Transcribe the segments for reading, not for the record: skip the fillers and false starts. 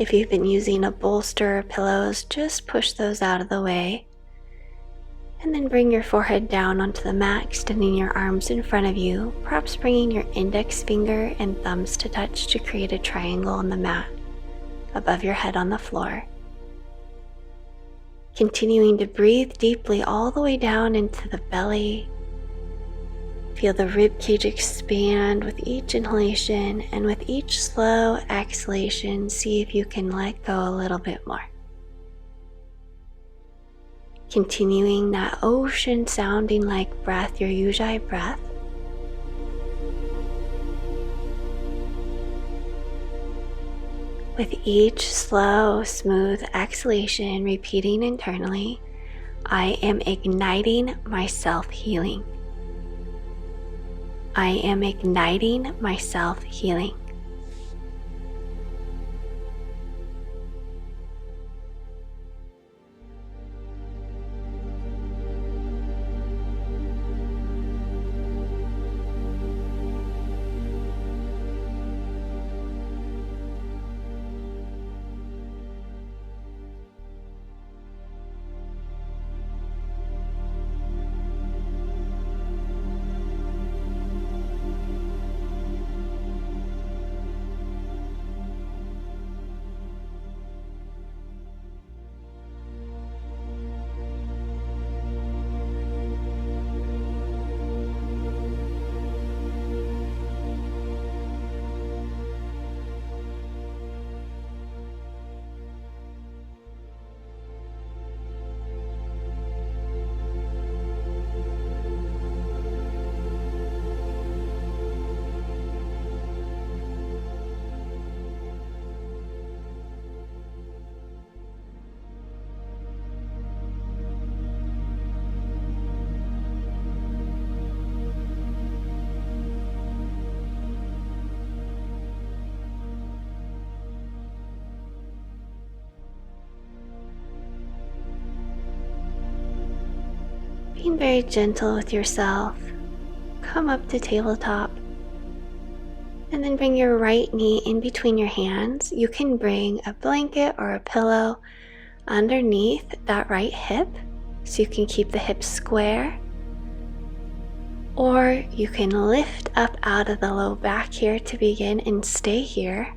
If you've been using a bolster or pillows, just push those out of the way. And then bring your forehead down onto the mat, extending your arms in front of you, perhaps bringing your index finger and thumbs to touch to create a triangle on the mat above your head on the floor. Continuing to breathe deeply all the way down into the belly. Feel the rib cage expand with each inhalation, and with each slow exhalation, see if you can let go a little bit more. Continuing that ocean sounding like breath, your Ujjayi breath. With each slow, smooth exhalation, repeating internally, I am igniting my self-healing. I am igniting my self-healing. Being very gentle with yourself, come up to tabletop and then bring your right knee in between your hands. You can bring a blanket or a pillow underneath that right hip so you can keep the hips square, or you can lift up out of the low back here to begin and stay here.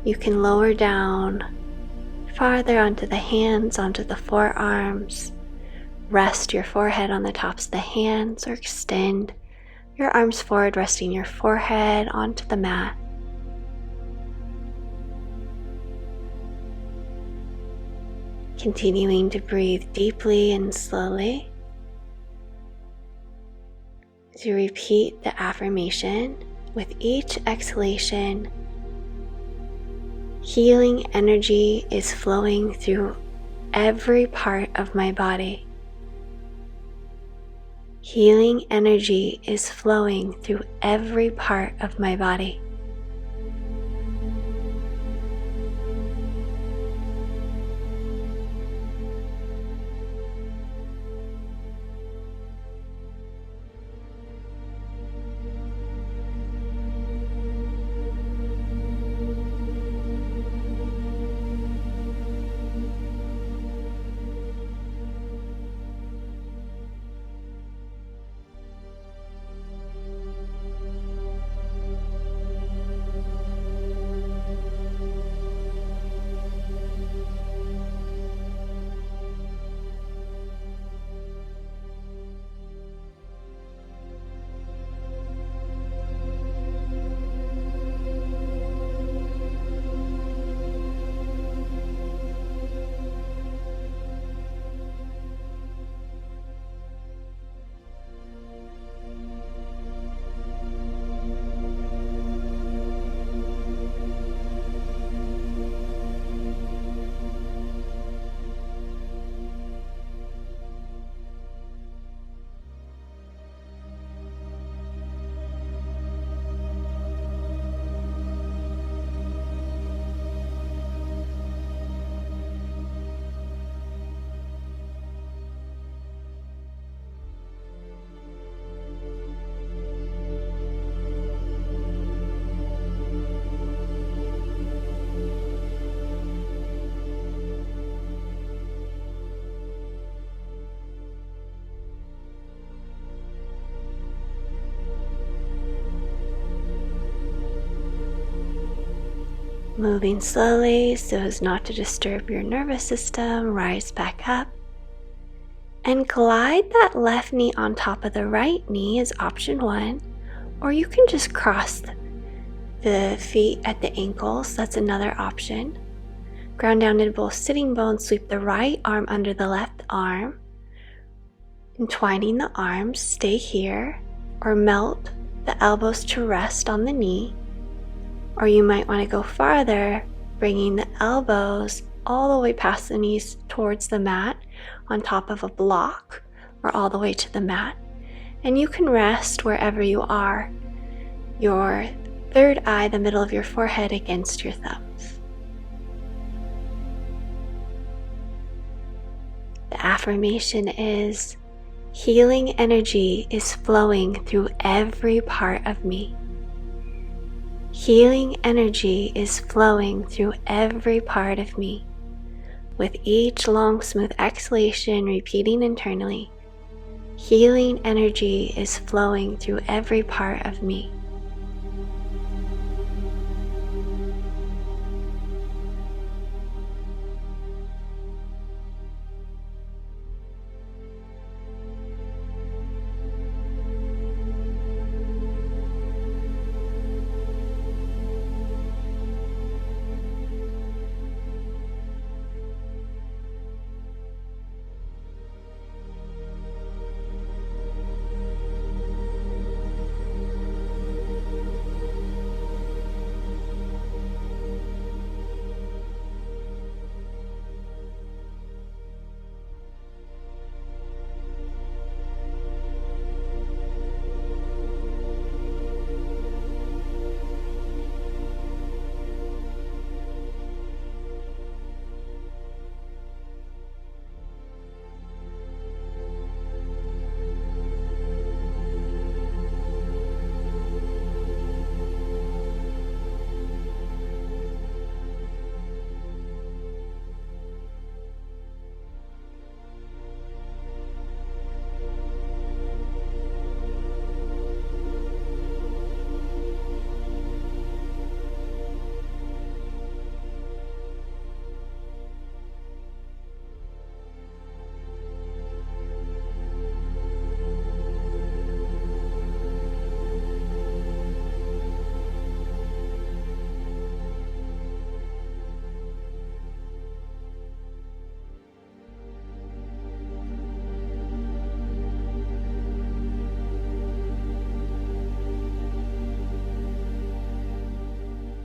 You can lower down farther onto the hands, onto the forearms. Rest your forehead on the tops of the hands, or extend your arms forward, resting your forehead onto the mat. Continuing to breathe deeply and slowly as you repeat the affirmation. With each exhalation, healing energy is flowing through every part of my body. Healing energy is flowing through every part of my body. Moving slowly so as not to disturb your nervous system, rise back up and glide that left knee on top of the right knee is option 1, or you can just cross the feet at the ankles, that's another option. Ground down into both sitting bones, sweep the right arm under the left arm, entwining the arms, stay here, or melt the elbows to rest on the knee. Or you might want to go farther, bringing the elbows all the way past the knees towards the mat on top of a block, or all the way to the mat. And you can rest wherever you are, your third eye, the middle of your forehead, against your thumbs. The affirmation is, healing energy is flowing through every part of me. Healing energy is flowing through every part of me. With each long, smooth exhalation, repeating internally, healing energy is flowing through every part of me.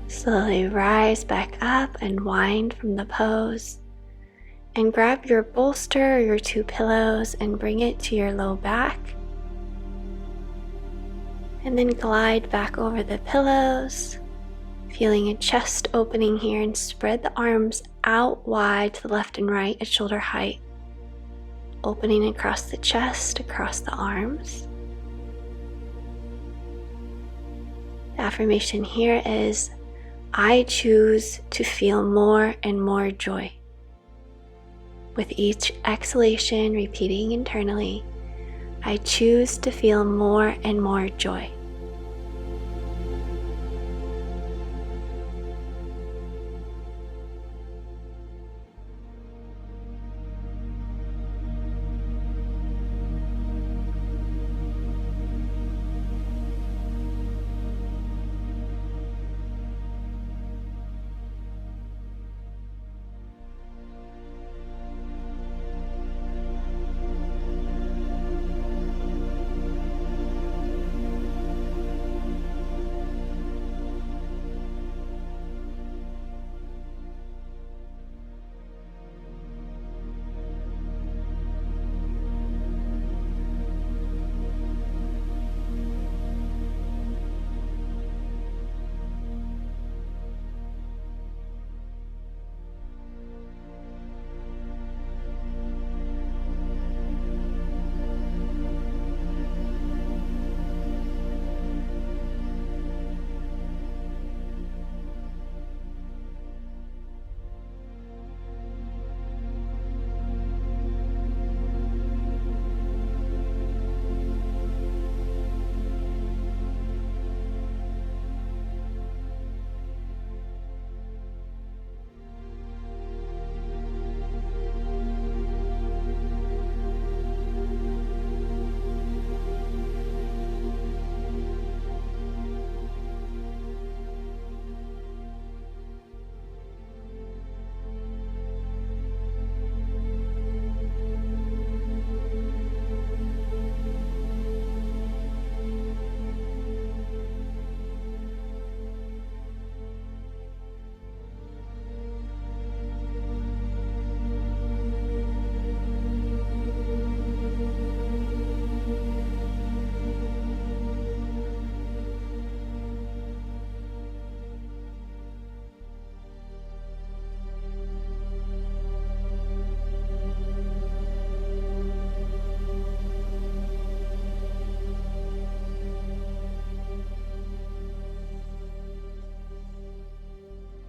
Slowly rise back up and wind from the pose, and grab your bolster or your 2 pillows and bring it to your low back, and then glide back over the pillows, feeling a chest opening here, and spread the arms out wide to the left and right at shoulder height, opening across the chest, across the arms. The affirmation here is, I choose to feel more and more joy. With each exhalation, repeating internally, I choose to feel more and more joy.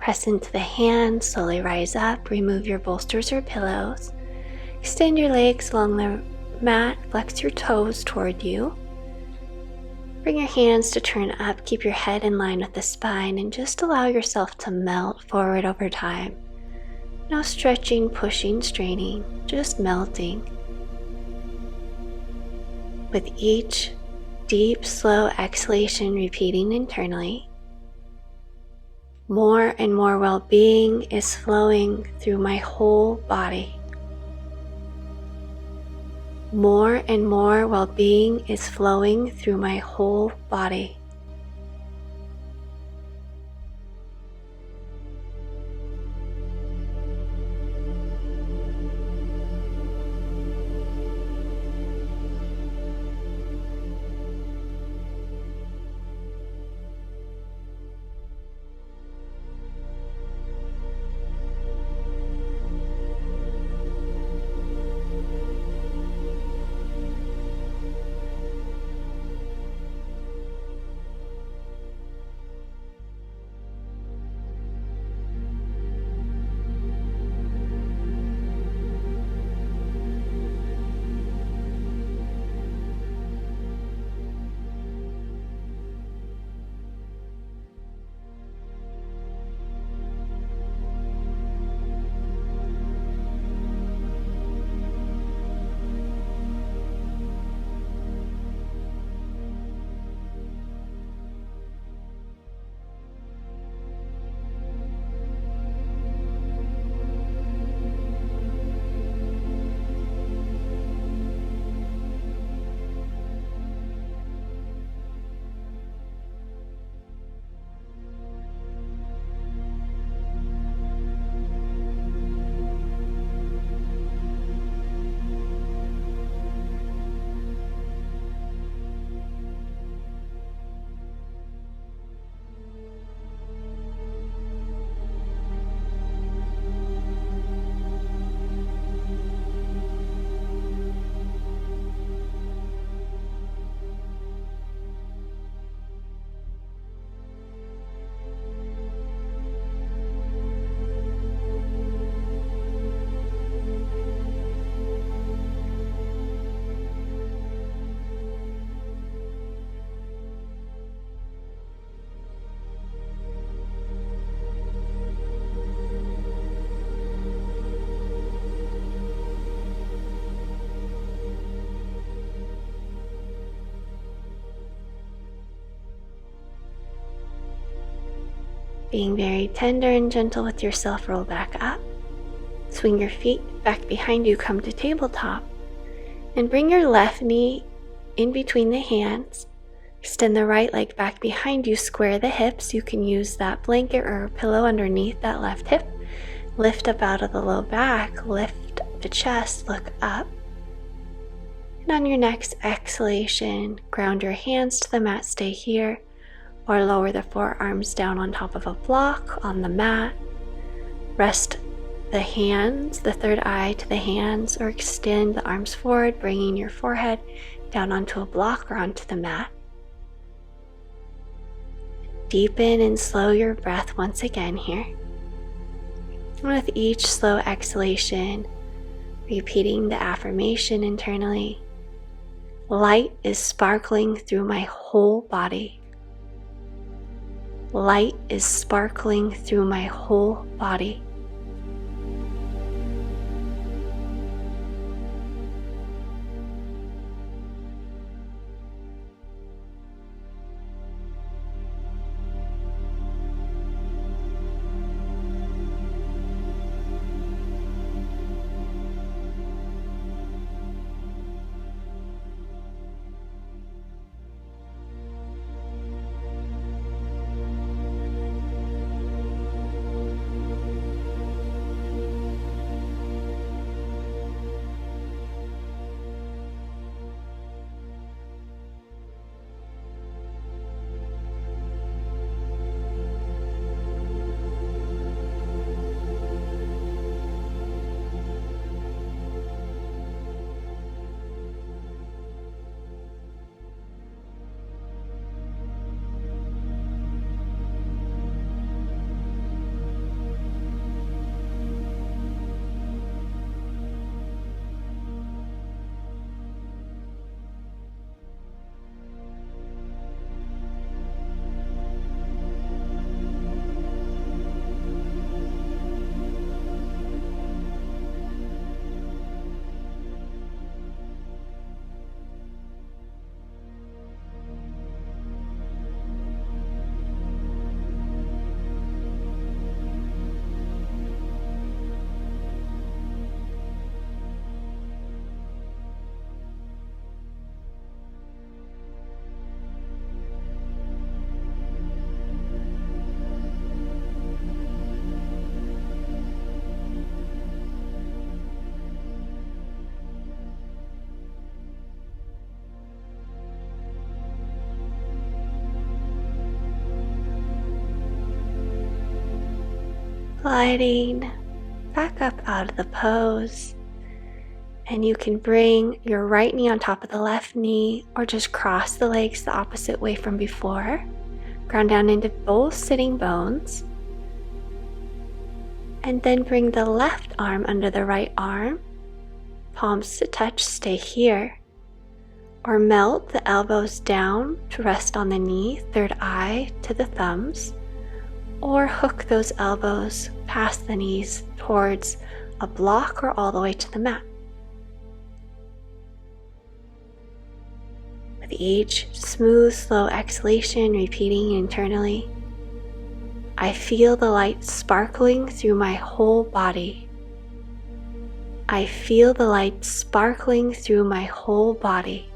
Press into the hands, slowly rise up, remove your bolsters or pillows. Extend your legs along the mat, flex your toes toward you. Bring your hands to turn up, keep your head in line with the spine, and just allow yourself to melt forward over time. No stretching, pushing, straining, just melting. With each deep, slow exhalation repeating internally, more and more well-being is flowing through my whole body. More and more well-being is flowing through my whole body. Being very tender and gentle with yourself, roll back up. Swing your feet back behind you, come to tabletop. And bring your left knee in between the hands. Extend the right leg back behind you, square the hips. You can use that blanket or pillow underneath that left hip. Lift up out of the low back, lift the chest, look up. And on your next exhalation, ground your hands to the mat, stay here. Or lower the forearms down on top of a block on the mat. Rest the hands, the third eye to the hands, or extend the arms forward, bringing your forehead down onto a block or onto the mat. Deepen and slow your breath once again here. And with each slow exhalation, repeating the affirmation internally. Light is sparkling through my whole body. Light is sparkling through my whole body. sliding back up out of the pose. And you can bring your right knee on top of the left knee or just cross the legs the opposite way from before. Ground down into both sitting bones. And then bring the left arm under the right arm. Palms to touch, stay here. Or melt the elbows down to rest on the knee, third eye to the thumbs. Or hook those elbows past the knees towards a block or all the way to the mat. With each smooth, slow exhalation, repeating internally, I feel the light sparkling through my whole body. I feel the light sparkling through my whole body.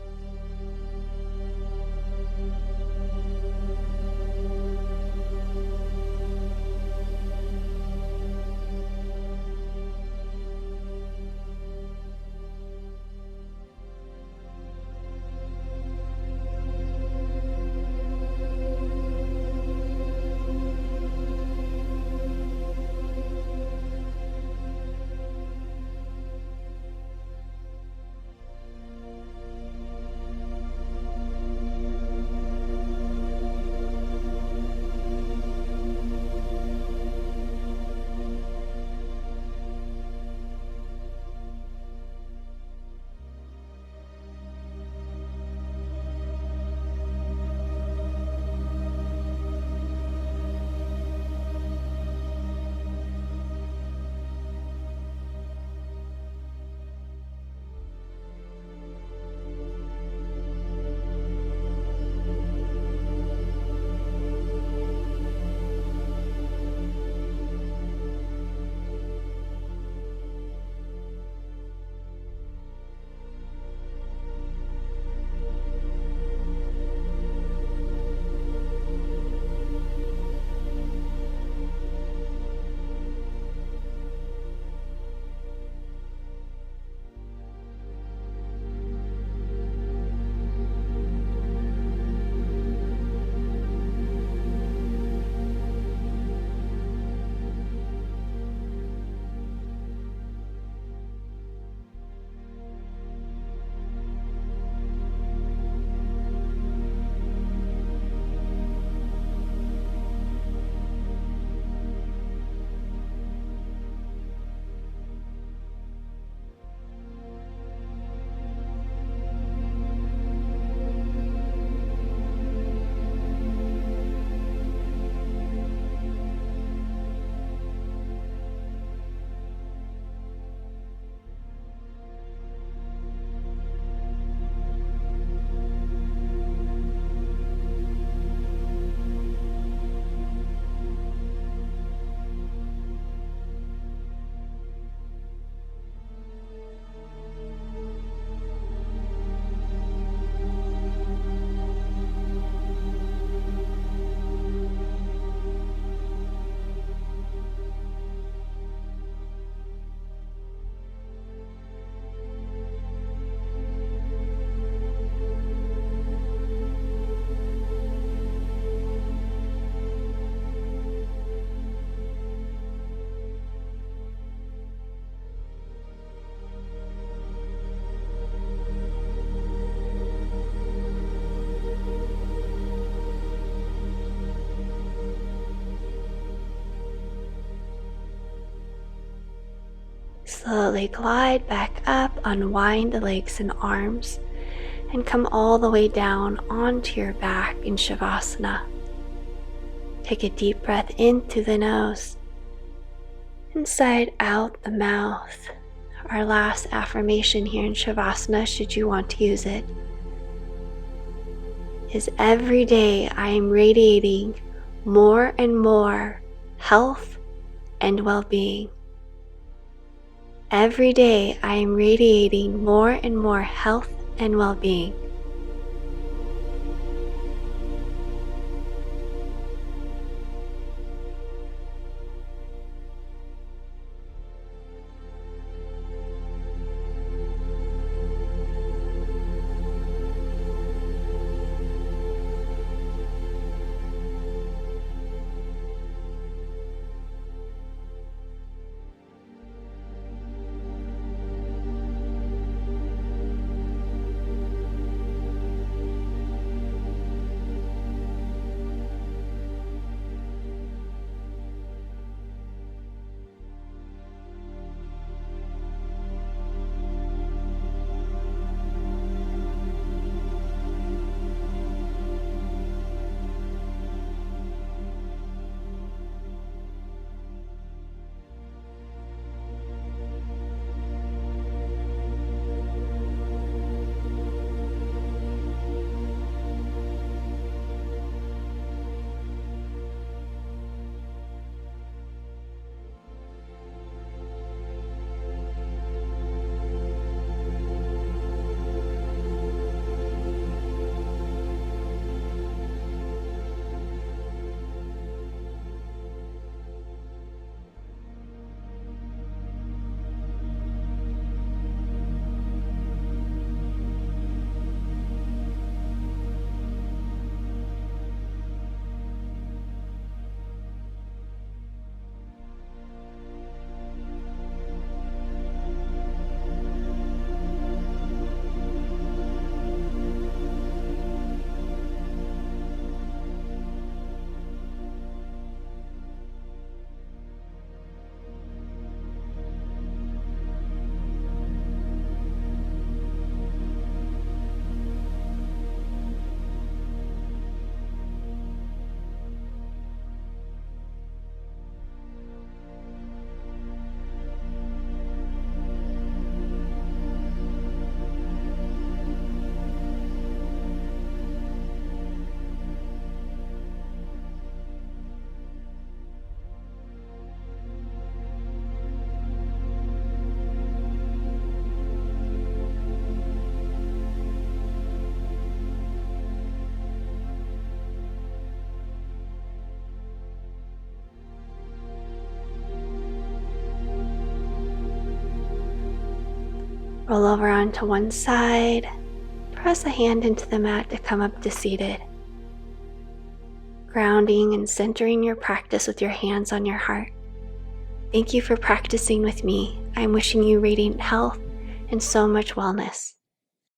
Slowly glide back up, unwind the legs and arms, and come all the way down onto your back in Savasana. Take a deep breath in through the nose, inside out the mouth. Our last affirmation here in Savasana, should you want to use it, is every day I am radiating more and more health and well-being. Every day I am radiating more and more health and well-being. Roll over onto one side. Press a hand into the mat to come up to seated. Grounding and centering your practice with your hands on your heart. Thank you for practicing with me. I'm wishing you radiant health and so much wellness.